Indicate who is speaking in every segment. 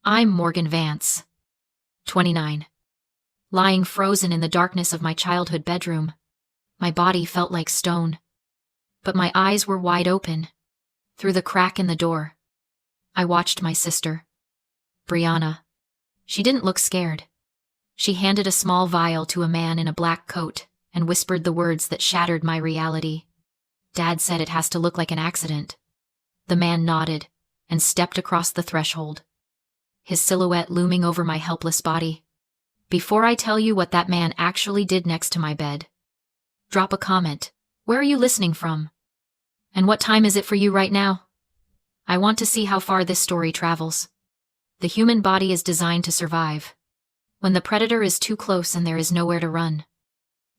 Speaker 1: I'm Morgan Vance, 29. Lying frozen in the darkness of my childhood bedroom. My body felt like stone. But my eyes were wide open. Through the crack in the door, I watched my sister, Brianna. She didn't look scared. She handed a small vial to a man in a black coat and whispered the words that shattered my reality. Dad said it has to look like an accident. The man nodded and stepped across the threshold, his silhouette looming over my helpless body. Before I tell you what that man actually did next to my bed, drop a comment. Where are you listening from? And what time is it for you right now? I want to see how far this story travels. The human body is designed to survive. When the predator is too close and there is nowhere to run,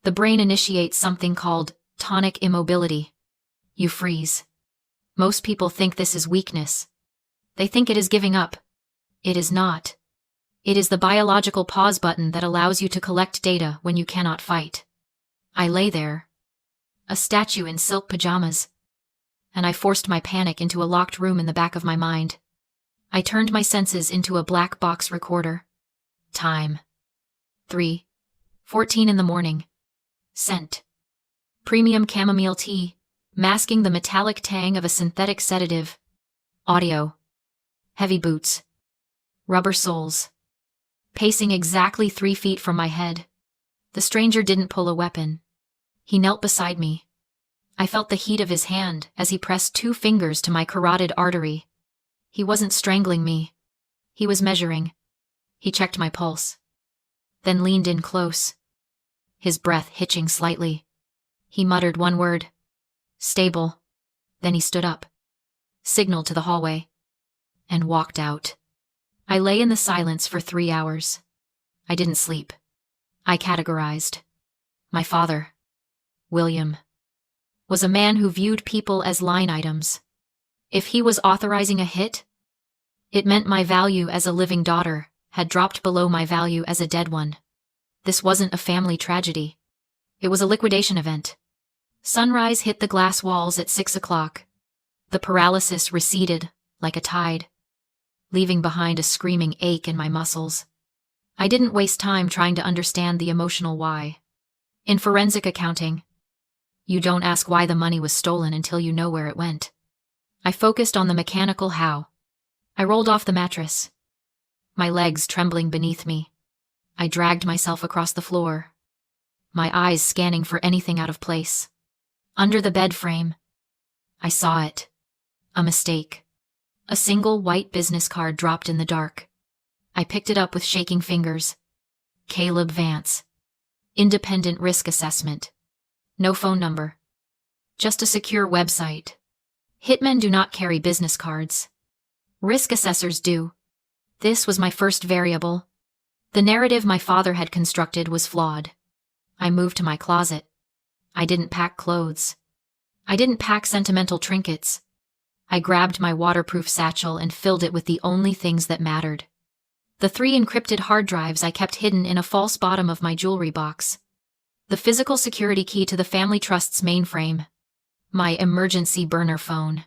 Speaker 1: the brain initiates something called tonic immobility. You freeze. Most people think this is weakness. They think it is giving up. It is not. It is the biological pause button that allows you to collect data when you cannot fight. I lay there, a statue in silk pajamas, and I forced my panic into a locked room in the back of my mind. I turned my senses into a black box recorder. Time: 3:14 in the morning. Scent: premium chamomile tea, masking the metallic tang of a synthetic sedative. Audio: heavy boots, rubber soles. Pacing exactly 3 feet from my head. The stranger didn't pull a weapon. He knelt beside me. I felt the heat of his hand as he pressed 2 fingers to my carotid artery. He wasn't strangling me. He was measuring. He checked my pulse, then leaned in close, his breath hitching slightly. He muttered one word: stable. Then he stood up, signaled to the hallway, and walked out. I lay in the silence for 3 hours. I didn't sleep. I categorized. My father, William, was a man who viewed people as line items. If he was authorizing a hit, it meant my value as a living daughter had dropped below my value as a dead one. This wasn't a family tragedy. It was a liquidation event. Sunrise hit the glass walls at 6 o'clock. The paralysis receded like a tide, leaving behind a screaming ache in my muscles. I didn't waste time trying to understand the emotional why. In forensic accounting, you don't ask why the money was stolen until you know where it went. I focused on the mechanical how. I rolled off the mattress, my legs trembling beneath me. I dragged myself across the floor, my eyes scanning for anything out of place. Under the bed frame, I saw it. A mistake. A single white business card dropped in the dark. I picked it up with shaking fingers. Caleb Vance. Independent risk assessment. No phone number. Just a secure website. Hitmen do not carry business cards. Risk assessors do. This was my first variable. The narrative my father had constructed was flawed. I moved to my closet. I didn't pack clothes. I didn't pack sentimental trinkets. I grabbed my waterproof satchel and filled it with the only things that mattered. The 3 encrypted hard drives I kept hidden in a false bottom of my jewelry box. The physical security key to the family trust's mainframe. My emergency burner phone.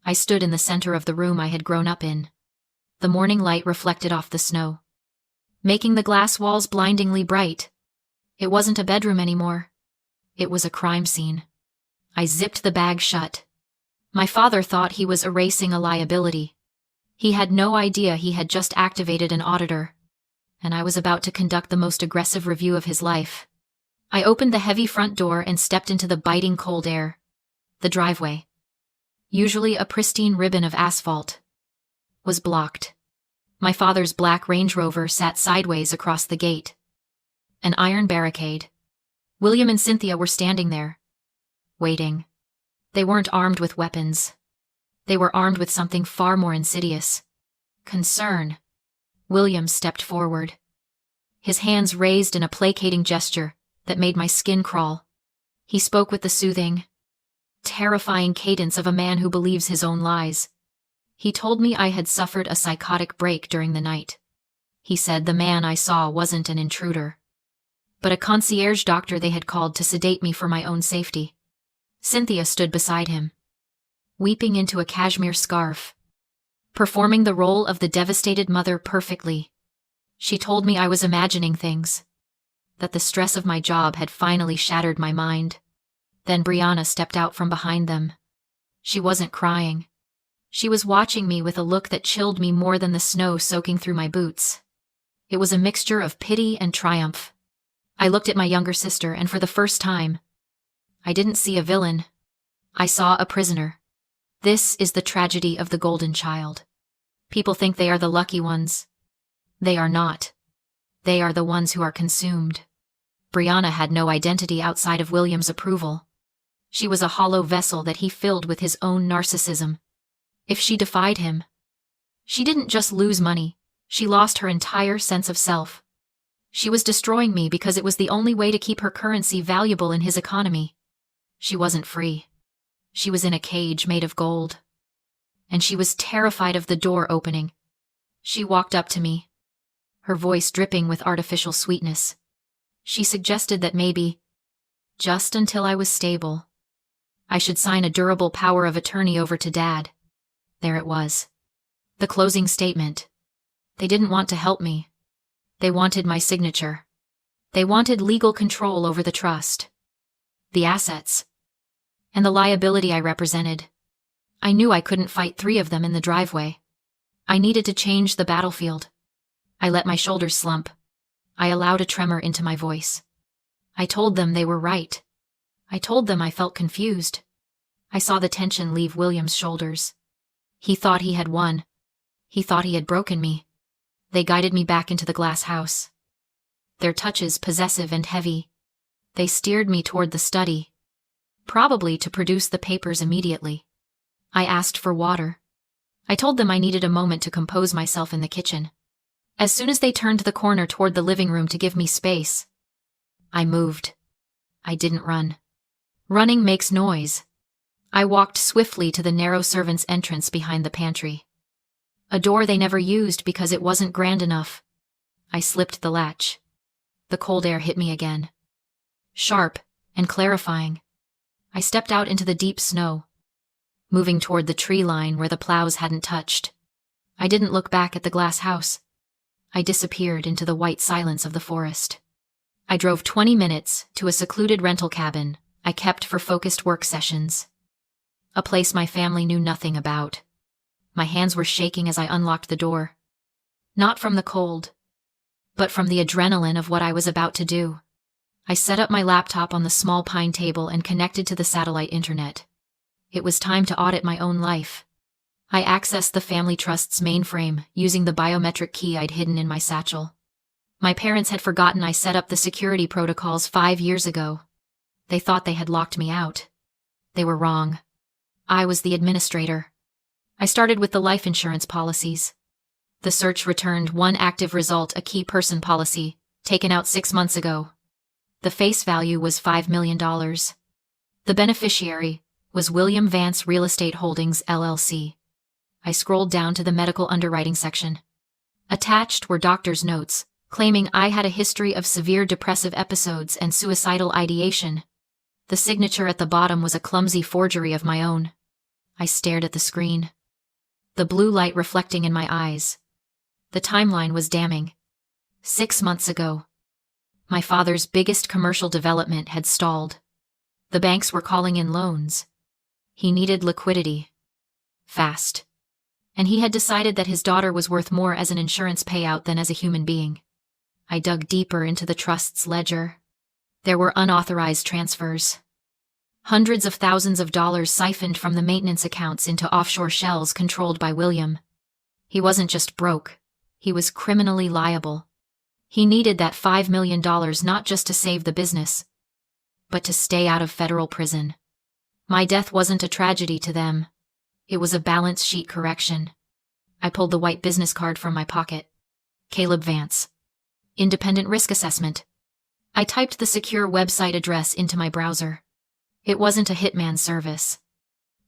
Speaker 1: I stood in the center of the room I had grown up in. The morning light reflected off the snow, making the glass walls blindingly bright. It wasn't a bedroom anymore. It was a crime scene. I zipped the bag shut. My father thought he was erasing a liability. He had no idea he had just activated an auditor, and I was about to conduct the most aggressive review of his life. I opened the heavy front door and stepped into the biting cold air. The driveway, usually a pristine ribbon of asphalt, was blocked. My father's black Range Rover sat sideways across the gate. An iron barricade. William and Cynthia were standing there, waiting. They weren't armed with weapons. They were armed with something far more insidious. Concern. William stepped forward, his hands raised in a placating gesture that made my skin crawl. He spoke with the soothing, terrifying cadence of a man who believes his own lies. He told me I had suffered a psychotic break during the night. He said the man I saw wasn't an intruder, but a concierge doctor they had called to sedate me for my own safety. Cynthia stood beside him, weeping into a cashmere scarf. performing the role of the devastated mother perfectly. She told me I was imagining things, that the stress of my job had finally shattered my mind. Then Brianna stepped out from behind them. She wasn't crying. She was watching me with a look that chilled me more than the snow soaking through my boots. It was a mixture of pity and triumph. I looked at my younger sister, and for the first time, I didn't see a villain. I saw a prisoner. This is the tragedy of the golden child. People think they are the lucky ones. They are not. They are the ones who are consumed. Brianna had no identity outside of William's approval. She was a hollow vessel that he filled with his own narcissism. If she defied him, she didn't just lose money, she lost her entire sense of self. She was destroying me because it was the only way to keep her currency valuable in his economy. She wasn't free. She was in a cage made of gold. And she was terrified of the door opening. She walked up to me, her voice dripping with artificial sweetness. She suggested that maybe, just until I was stable, I should sign a durable power of attorney over to Dad. There it was. The closing statement. They didn't want to help me. They wanted my signature. They wanted legal control over the trust, the assets, and the liability I represented. I knew I couldn't fight 3 of them in the driveway. I needed to change the battlefield. I let my shoulders slump. I allowed a tremor into my voice. I told them they were right. I told them I felt confused. I saw the tension leave William's shoulders. He thought he had won. He thought he had broken me. They guided me back into the glass house. Their touches possessive and heavy. They steered me toward the study, probably to produce the papers immediately. I asked for water. I told them I needed a moment to compose myself in the kitchen. As soon as they turned the corner toward the living room to give me space, I moved. I didn't run. Running makes noise. I walked swiftly to the narrow servants' entrance behind the pantry. A door they never used because it wasn't grand enough. I slipped the latch. The cold air hit me again. Sharp and clarifying. I stepped out into the deep snow, moving toward the tree line where the plows hadn't touched. I didn't look back at the glass house. I disappeared into the white silence of the forest. I drove 20 minutes to a secluded rental cabin I kept for focused work sessions. A place my family knew nothing about. My hands were shaking as I unlocked the door. Not from the cold, but from the adrenaline of what I was about to do. I set up my laptop on the small pine table and connected to the satellite internet. It was time to audit my own life. I accessed the family trust's mainframe using the biometric key I'd hidden in my satchel. My parents had forgotten I set up the security protocols 5 years ago. They thought they had locked me out. They were wrong. I was the administrator. I started with the life insurance policies. The search returned one active result, a key person policy, taken out 6 months ago. The face value was $5 million. The beneficiary was William Vance Real Estate Holdings, LLC. I scrolled down to the medical underwriting section. Attached were doctor's notes, claiming I had a history of severe depressive episodes and suicidal ideation. The signature at the bottom was a clumsy forgery of my own. I stared at the screen, the blue light reflecting in my eyes. The timeline was damning. 6 months ago, my father's biggest commercial development had stalled. The banks were calling in loans. He needed liquidity. Fast. And he had decided that his daughter was worth more as an insurance payout than as a human being. I dug deeper into the trust's ledger. There were unauthorized transfers. Hundreds of thousands of dollars siphoned from the maintenance accounts into offshore shells controlled by William. He wasn't just broke, he was criminally liable. He needed that $5 million not just to save the business, but to stay out of federal prison. My death wasn't a tragedy to them. It was a balance sheet correction. I pulled the white business card from my pocket. Caleb Vance. Independent risk assessment. I typed the secure website address into my browser. It wasn't a hitman service.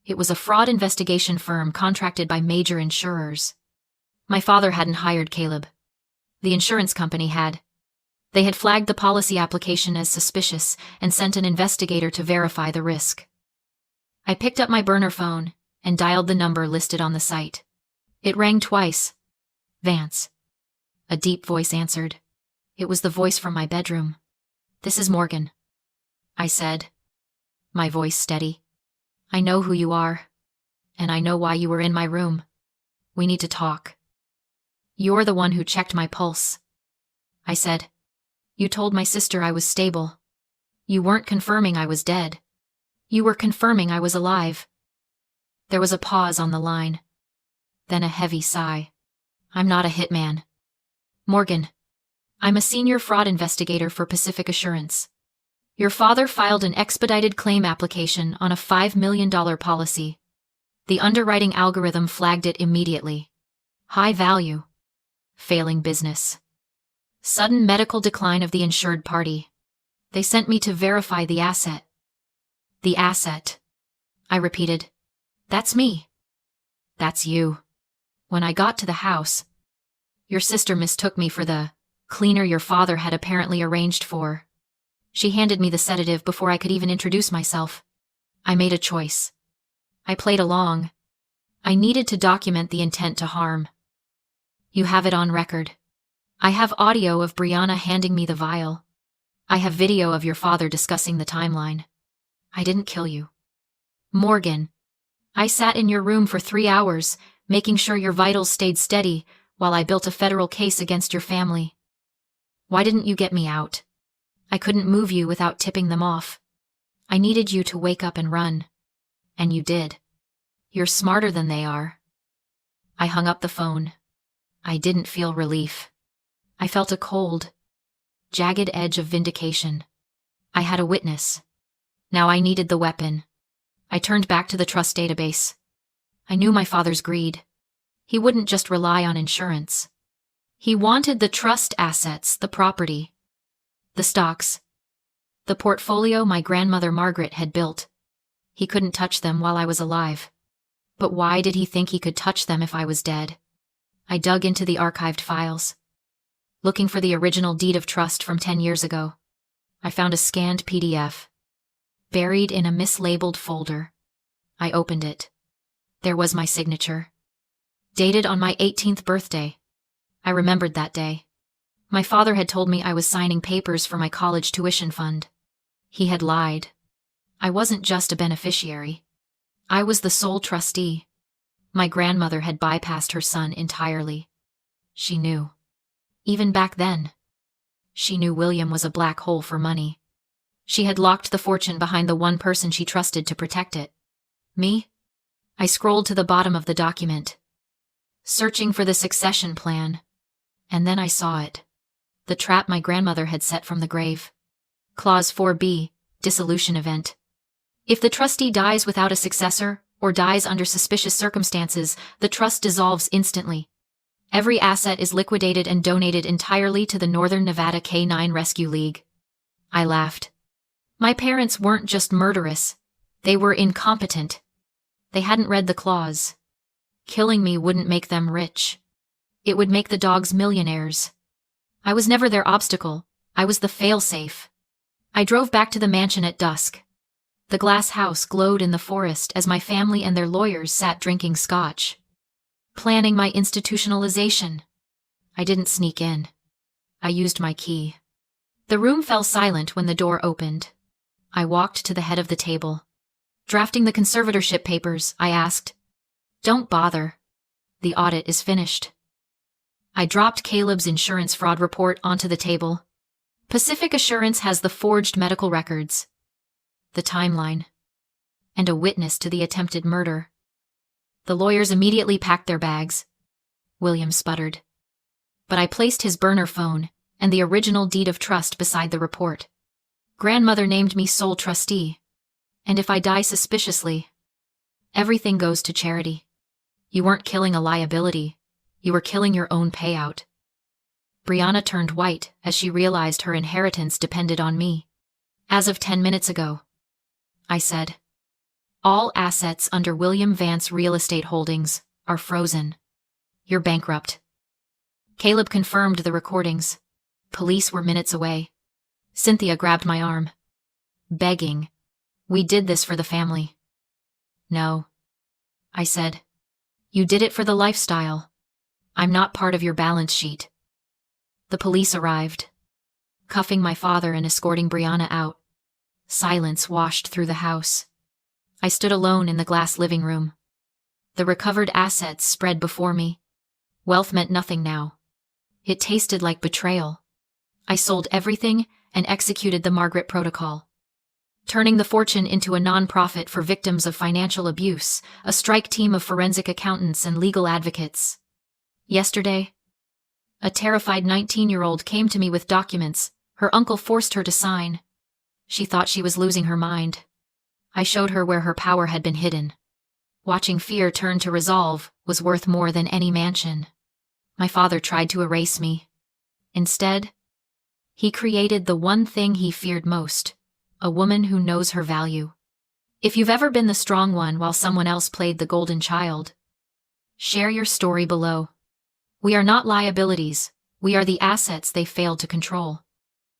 Speaker 1: It was a fraud investigation firm contracted by major insurers. My father hadn't hired Caleb. The insurance company had. They had flagged the policy application as suspicious and sent an investigator to verify the risk. I picked up my burner phone and dialed the number listed on the site. It rang twice. Vance. A deep voice answered. It was the voice from my bedroom. This is Morgan, I said, my voice steady. I know who you are, and I know why you were in my room. We need to talk. You're the one who checked my pulse, I said. You told my sister I was stable. You weren't confirming I was dead. You were confirming I was alive. There was a pause on the line, then a heavy sigh. I'm not a hitman. Morgan, I'm a senior fraud investigator for Pacific Assurance. Your father filed an expedited claim application on a $5 million policy. The underwriting algorithm flagged it immediately. High value. Failing business. Sudden medical decline of the insured party. They sent me to verify the asset. The asset, I repeated. That's me. That's you. When I got to the house, your sister mistook me for the cleaner your father had apparently arranged for. She handed me the sedative before I could even introduce myself. I made a choice. I played along. I needed to document the intent to harm. You have it on record. I have audio of Brianna handing me the vial. I have video of your father discussing the timeline. I didn't kill you. Morgan, I sat in your room for 3 hours, making sure your vitals stayed steady while I built a federal case against your family. Why didn't you get me out? I couldn't move you without tipping them off. I needed you to wake up and run. And you did. You're smarter than they are. I hung up the phone. I didn't feel relief. I felt a cold, jagged edge of vindication. I had a witness. Now I needed the weapon. I turned back to the trust database. I knew my father's greed. He wouldn't just rely on insurance. He wanted the trust assets, the property, the stocks, the portfolio my grandmother Margaret had built. He couldn't touch them while I was alive. But why did he think he could touch them if I was dead? I dug into the archived files, looking for the original deed of trust from 10 years ago. I found a scanned PDF, buried in a mislabeled folder. I opened it. There was my signature, dated on my 18th birthday. I remembered that day. My father had told me I was signing papers for my college tuition fund. He had lied. I wasn't just a beneficiary. I was the sole trustee. My grandmother had bypassed her son entirely. She knew. Even back then. She knew William was a black hole for money. She had locked the fortune behind the one person she trusted to protect it. Me? I scrolled to the bottom of the document, searching for the succession plan. And then I saw it. The trap my grandmother had set from the grave. Clause 4B, dissolution event. If the trustee dies without a successor, or dies under suspicious circumstances, the trust dissolves instantly. Every asset is liquidated and donated entirely to the Northern Nevada K-9 Rescue League. I laughed. My parents weren't just murderous. They were incompetent. They hadn't read the clause. Killing me wouldn't make them rich. It would make the dogs millionaires. I was never their obstacle. I was the fail-safe. I drove back to the mansion at dusk. The glass house glowed in the forest as my family and their lawyers sat drinking scotch, planning my institutionalization. I didn't sneak in. I used my key. The room fell silent when the door opened. I walked to the head of the table. Drafting the conservatorship papers, I asked. Don't bother. The audit is finished. I dropped Caleb's insurance fraud report onto the table. Pacific Assurance has the forged medical records, the timeline, and a witness to the attempted murder. The lawyers immediately packed their bags. William sputtered. But I placed his burner phone and the original deed of trust beside the report. Grandmother named me sole trustee. And if I die suspiciously, everything goes to charity. You weren't killing a liability. You were killing your own payout. Brianna turned white as she realized her inheritance depended on me. As of 10 minutes ago, I said, all assets under William Vance Real Estate Holdings are frozen. You're bankrupt. Caleb confirmed the recordings. Police were minutes away. Cynthia grabbed my arm, begging, we did this for the family. No, I said. You did it for the lifestyle. I'm not part of your balance sheet. The police arrived, cuffing my father and escorting Brianna out. Silence washed through the house. I stood alone in the glass living room. The recovered assets spread before me. Wealth meant nothing now. It tasted like betrayal. I sold everything and executed the Margaret Protocol, turning the fortune into a non-profit for victims of financial abuse, a strike team of forensic accountants and legal advocates. Yesterday, a terrified 19-year-old came to me with documents her uncle forced her to sign. She thought she was losing her mind. I showed her where her power had been hidden. Watching fear turn to resolve was worth more than any mansion. My father tried to erase me. Instead, he created the one thing he feared most, a woman who knows her value. If you've ever been the strong one while someone else played the golden child, share your story below. We are not liabilities, we are the assets they failed to control.